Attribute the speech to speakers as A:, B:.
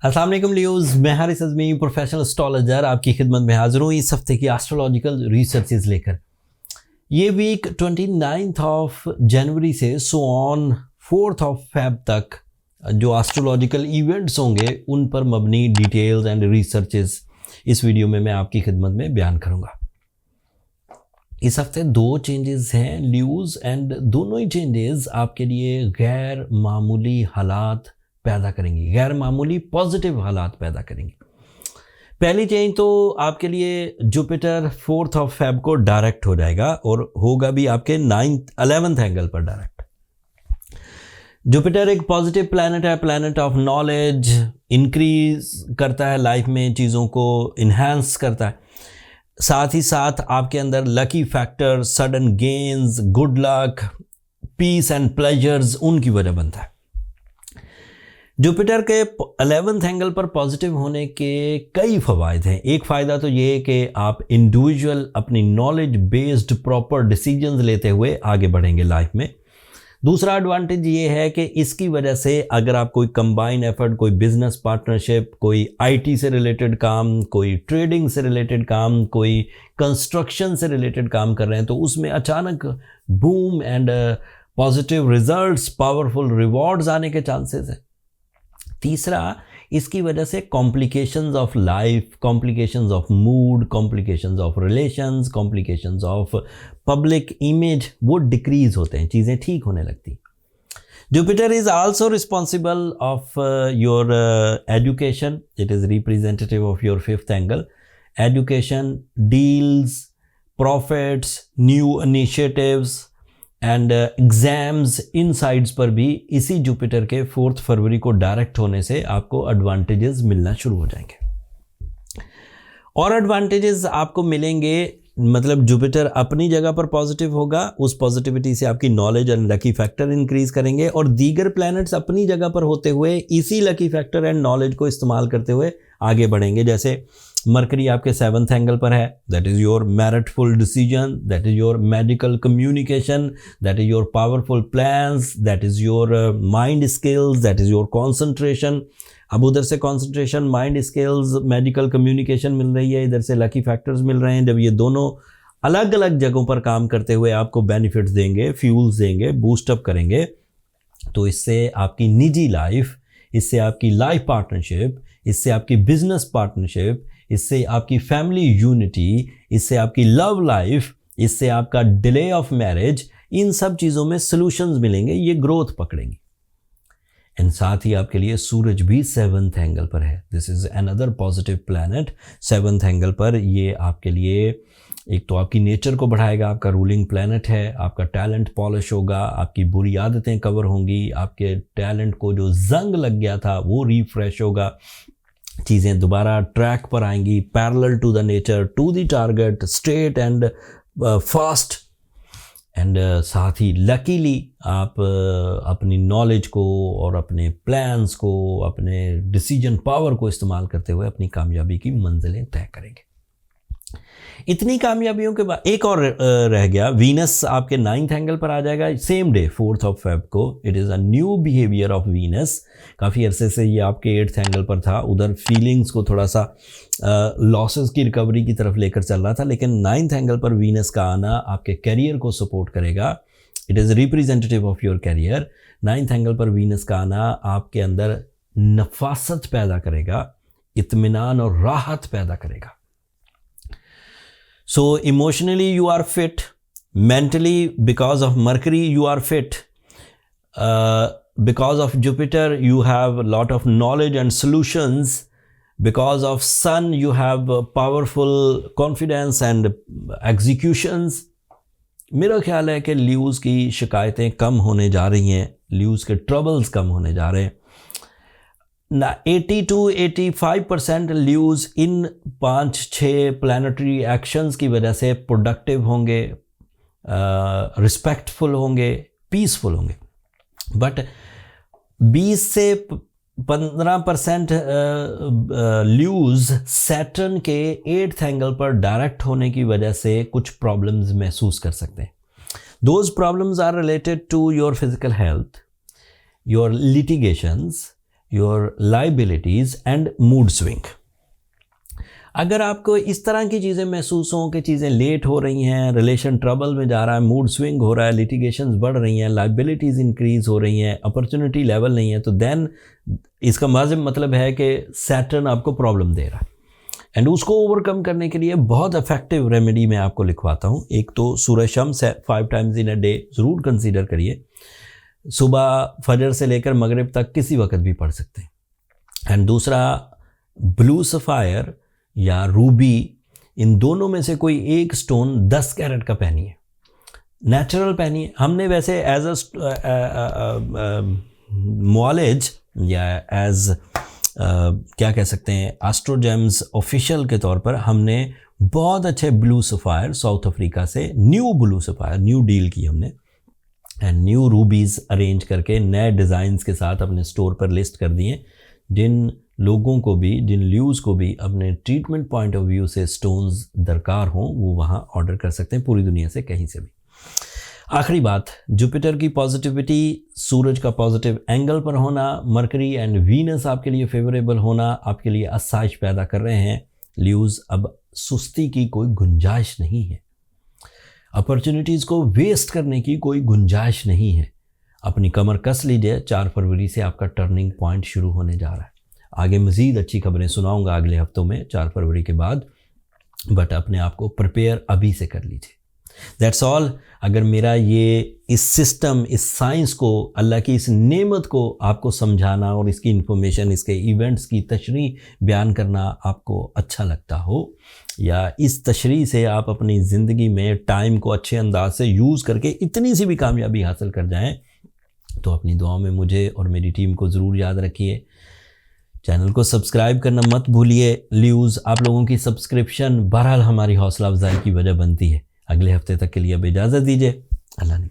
A: अस्सलाम वालेकुम लियोज़, मैं हारिस अज़मी प्रोफेशनल एस्ट्रोलॉजर आपकी खिदमत में हाज़िर हूँ इस हफ्ते की एस्ट्रोलॉजिकल रिसर्चेज लेकर। ये वीक 29 ऑफ जनवरी से सो ऑन 4 ऑफ फेब तक जो एस्ट्रोलॉजिकल इवेंट्स होंगे उन पर मबनी डिटेल्स एंड रिसर्चेज इस वीडियो में मैं आपकी खिदमत में बयान करूँगा। इस हफ्ते 2 चेंजेस हैं लियोज़, एंड दोनों ही चेंजेस आपके लिए गैर मामूली हालात पैदा करेंगी, गैर मामूली पॉजिटिव हालात पैदा करेंगी। पहली चेंज तो आपके लिए जुपिटर 4 ऑफ फेब को डायरेक्ट हो जाएगा और होगा भी आपके 11th एंगल पर डायरेक्ट। जुपिटर एक पॉजिटिव प्लैनेट है, प्लैनेट ऑफ नॉलेज, इंक्रीज करता है लाइफ में, चीज़ों को इन्हांस करता है। साथ ही साथ आपके अंदर lucky factor, sudden gains, good luck, peace and pleasures उनकी वजह बनता है। जुपिटर के 11th एंगल पर पॉजिटिव होने के कई फ़वाइद हैं। एक फ़ायदा तो ये है कि आप इंडिविजुअल अपनी नॉलेज बेस्ड प्रॉपर डिसीजंस लेते हुए आगे बढ़ेंगे लाइफ में। दूसरा एडवांटेज ये है कि इसकी वजह से अगर आप कोई कंबाइन एफर्ट, कोई बिजनेस पार्टनरशिप, कोई आईटी से रिलेटेड काम, कोई ट्रेडिंग से रिलेटेड काम, कोई कंस्ट्रक्शन से रिलेटेड काम कर रहे हैं तो उसमें अचानक boom and positive results, powerful rewards आने के चांसेस हैं। तीसरा, इसकी वजह से complications of life, complications of mood, complications of relations, complications of public image वो डिक्रीज होते हैं, चीज़ें ठीक होने लगती। Jupiter is also responsible of your education, it is representative of your 5th angle. Education, deals, profits, new initiatives and exams, in sides पर भी इसी जुपिटर के 4 फरवरी को डायरेक्ट होने से आपको एडवांटेजेस मिलना शुरू हो जाएंगे। और एडवांटेजेस आपको मिलेंगे, मतलब जुपिटर अपनी जगह पर पॉजिटिव होगा, उस पॉजिटिविटी से आपकी knowledge and lucky factor increase करेंगे, और दीगर प्लैनेट्स अपनी जगह पर होते हुए इसी लकी फैक्टर एंड नॉलेज को इस्तेमाल करते हुए आगे बढ़ेंगे। जैसे मरकरी आपके 7th एंगल पर है, that is your meritful decision, that is your magical communication, that is your powerful plans, that is your mind skills, that is your concentration. अब उधर से concentration, mind skills, magical communication मिल रही है, इधर से लकी फैक्टर्स मिल रहे हैं। जब ये दोनों अलग अलग जगहों पर काम करते हुए आपको बेनिफिट्स देंगे, फ्यूल्स देंगे, बूस्टअप करेंगे, तो इससे आपकी निजी लाइफ, इससे आपकी लाइफ पार्टनरशिप, इससे आपकी बिजनेस पार्टनरशिप, इससे आपकी फैमिली यूनिटी, इससे आपकी लव लाइफ, इससे आपका डिले ऑफ मैरिज, इन सब चीज़ों में सॉल्यूशंस मिलेंगे, ये ग्रोथ पकड़ेंगी। एंड साथ ही आपके लिए सूरज भी 7th एंगल पर है, this is another positive planet. 7th angle पर ये आपके लिए एक तो आपकी नेचर को बढ़ाएगा, आपका रूलिंग प्लैनेट है, आपका टैलेंट पॉलिश होगा, आपकी बुरी आदतें कवर होंगी, आपके टैलेंट को जो जंग लग गया था वो रिफ्रेश होगा, चीज़ें दोबारा ट्रैक पर आएंगी, parallel to the nature, to the target, straight and fast. And साथ ही लकीली आप अपनी नॉलेज को और अपने प्लान्स को, अपने डिसीजन पावर को इस्तेमाल करते हुए अपनी कामयाबी की मंजिलें तय करेंगे। इतनी कामयाबियों के बाद एक और रह गया, वीनस आपके 9th एंगल पर आ जाएगा सेम डे 4 ऑफ फेब को। It is a new behaviour of Venus. काफ़ी अरसे से ये आपके 8th एंगल पर था, उधर फीलिंग्स को थोड़ा सा लॉसेस की रिकवरी की तरफ लेकर चल रहा था, लेकिन 9th एंगल पर वीनस का आना आपके करियर को सपोर्ट करेगा। It is representative of your career. 9th angle पर वीनस का आना आपके अंदर नफासत पैदा करेगा, इत्मीनान और राहत पैदा करेगा। So emotionally you are fit, mentally because of Mercury you are fit, because of Jupiter you have a lot of knowledge and solutions, because of Sun you have powerful confidence and executions। मेरा ख्याल है कि ल्यूज़ की शिकायतें कम होने जा रही हैं, ल्यूज़ के ट्रबल्स कम होने जा रहे हैं। 80 to 85% ल्यूज़ इन 5-6 प्लानिटरी एक्शंस की वजह से प्रोडक्टिव होंगे, रिस्पेक्टफुल होंगे, पीसफुल होंगे। बट 20 से 15% ल्यूज़ सैटर्न के 8th एंगल पर डायरेक्ट होने की वजह से कुछ प्रॉब्लम्स महसूस कर सकते हैं। Those problems are related to your physical health, your litigations, your liabilities and mood swing. अगर आपको इस तरह की चीज़ें महसूस हों कि चीज़ें लेट हो रही हैं, रिलेशन ट्रबल में जा रहा है, मूड स्विंग हो रहा है, लिटिगेशंस बढ़ रही हैं, लाइबिलिटीज़ इंक्रीज़ हो रही हैं, अपॉर्चुनिटी लेवल नहीं है, तो देन इसका मतलब है कि सैटर्न आपको प्रॉब्लम दे रहा है। एंड उसको ओवरकम करने के लिए बहुत इफेक्टिव रेमेडी मैं आपको लिखवाता हूँ। एक तो सूरह शम्स है, 5 टाइम्स इन अ डे ज़रूर कंसीडर करिए। सुबह फजर से लेकर मगरिब तक किसी वक्त भी पढ़ सकते हैं। एंड दूसरा ब्लू सफ़ायर या रूबी, इन दोनों में से कोई एक स्टोन 10 कैरेट का पहनिए, नेचुरल पहनिए। हमने वैसे एज अ मॉलेज या एज क्या कह सकते हैं एस्ट्रोजेम्स ऑफिशियल के तौर पर हमने बहुत अच्छे ब्लू सफ़ायर साउथ अफ्रीका से, new blue sapphire new deal की हमने, एंड न्यू रूबीज़ अरेंज करके नए डिज़ाइंस के साथ अपने स्टोर पर लिस्ट कर दिए। जिन लोगों को भी, जिन ल्यूज़ को भी अपने ट्रीटमेंट पॉइंट ऑफ व्यू से स्टोन्स दरकार हों, वो वहाँ ऑर्डर कर सकते हैं पूरी दुनिया से कहीं से भी। आखिरी बात, जुपिटर की पॉजिटिविटी, सूरज का पॉजिटिव एंगल पर होना, मरकरी एंड वीनस आपके लिए फेवरेबल होना आपके लिए आसाइश पैदा कर रहे हैं। ल्यूज़, अब सुस्ती की कोई गुंजाइश नहीं है, अपॉर्चुनिटीज़ को वेस्ट करने की कोई गुंजाइश नहीं है। अपनी कमर कस लीजिए, 4 फरवरी से आपका टर्निंग पॉइंट शुरू होने जा रहा है। आगे मज़ीद अच्छी खबरें सुनाऊंगा अगले हफ्तों में 4 फरवरी के बाद, बट अपने आप को प्रिपेयर अभी से कर लीजिए। That's all. अगर मेरा ये इस सिस्टम, इस साइंस को, अल्लाह की इस नेमत को आपको समझाना और इसकी इन्फॉर्मेशन, इसके इवेंट्स की तशरीह बयान करना आपको अच्छा लगता हो, या इस तशरीह से आप अपनी ज़िंदगी में टाइम को अच्छे अंदाज से यूज़ करके इतनी सी भी कामयाबी हासिल कर जाएं, तो अपनी दुआओं में मुझे और मेरी टीम को ज़रूर याद रखिए। चैनल को सब्सक्राइब करना मत भूलिए। ल्यूज़, आप लोगों की सब्सक्रिप्शन बहरहाल हमारी हौसला अफजाई की वजह बनती है। अगले हफ्ते तक के लिए अब इजाज़त दीजिए। अल्लाह ने